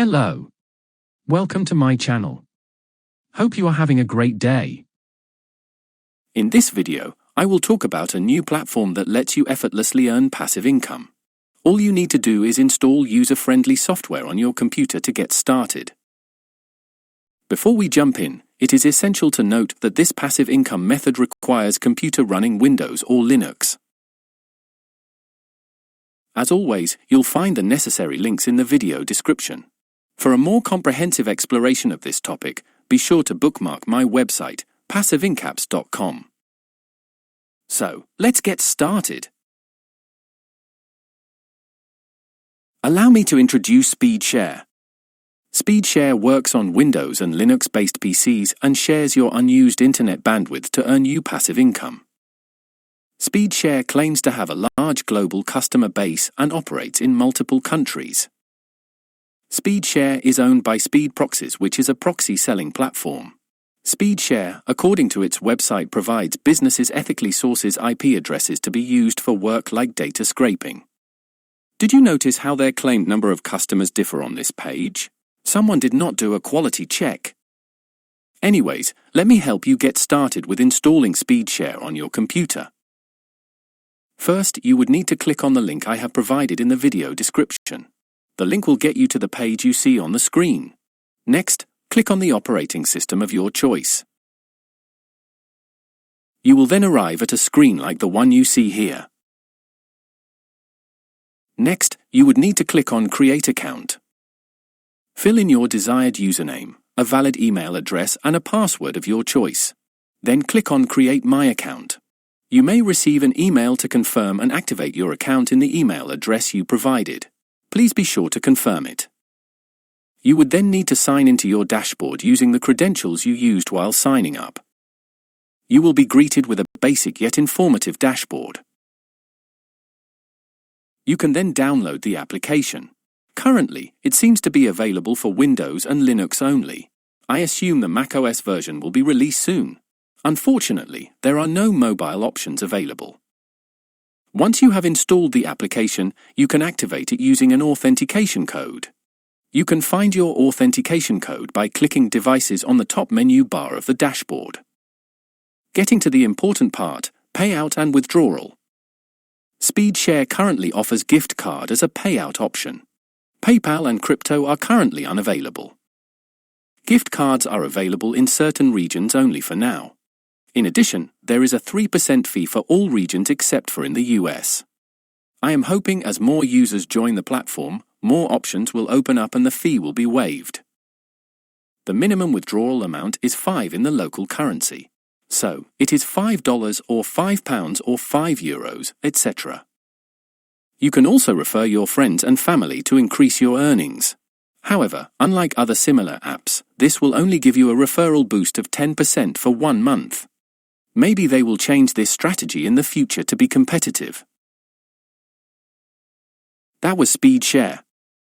Hello. Welcome to my channel. Hope you are having a great day. In this video, I will talk about a new platform that lets you effortlessly earn passive income. All you need to do is install user-friendly software on your computer to get started. Before we jump in, it is essential to note that this passive income method requires computer running Windows or Linux. As always, you'll find the necessary links in the video description. For a more comprehensive exploration of this topic, be sure to bookmark my website, passiveincaps.com. So, let's get started. Allow me to introduce SpeedShare. SpeedShare works on Windows and Linux-based PCs and shares your unused internet bandwidth to earn you passive income. SpeedShare claims to have a large global customer base and operates in multiple countries. SpeedShare is owned by SpeedProxies, which is a proxy selling platform. SpeedShare, according to its website, provides businesses ethically sources IP addresses to be used for work like data scraping. Did you notice how their claimed number of customers differ on this page? Someone did not do a quality check. Anyways, let me help you get started with installing SpeedShare on your computer. First, you would need to click on the link I have provided in the video description. The link will get you to the page you see on the screen. Next, click on the operating system of your choice. You will then arrive at a screen like the one you see here. Next, you would need to click on Create Account. Fill in your desired username, a valid email address, and a password of your choice. Then click on Create My Account. You may receive an email to confirm and activate your account in the email address you provided. Please be sure to confirm it. You would then need to sign into your dashboard using the credentials you used while signing up. You will be greeted with a basic yet informative dashboard. You can then download the application. Currently, it seems to be available for Windows and Linux only. I assume the macOS version will be released soon. Unfortunately, there are no mobile options available. Once you have installed the application, you can activate it using an authentication code. You can find your authentication code by clicking Devices on the top menu bar of the dashboard. Getting to the important part, payout and withdrawal. SpeedShare currently offers gift card as a payout option. PayPal and crypto are currently unavailable. Gift cards are available in certain regions only for now. In addition, there is a 3% fee for all regions except for in the US. I am hoping as more users join the platform, more options will open up and the fee will be waived. The minimum withdrawal amount is 5 in the local currency. So, it is $5 or £5 or €5, etc. You can also refer your friends and family to increase your earnings. However, unlike other similar apps, this will only give you a referral boost of 10% for 1 month. Maybe they will change this strategy in the future to be competitive. That was SpeedShare.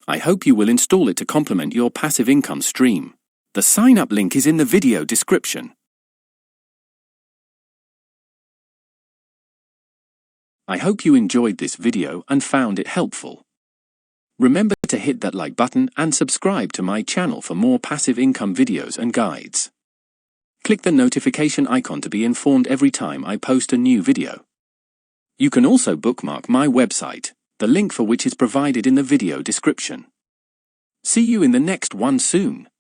I hope you will install it to complement your passive income stream. The sign-up link is in the video description. I hope you enjoyed this video and found it helpful. Remember to hit that like button and subscribe to my channel for more passive income videos and guides. Click the notification icon to be informed every time I post a new video. You can also bookmark my website, the link for which is provided in the video description. See you in the next one soon.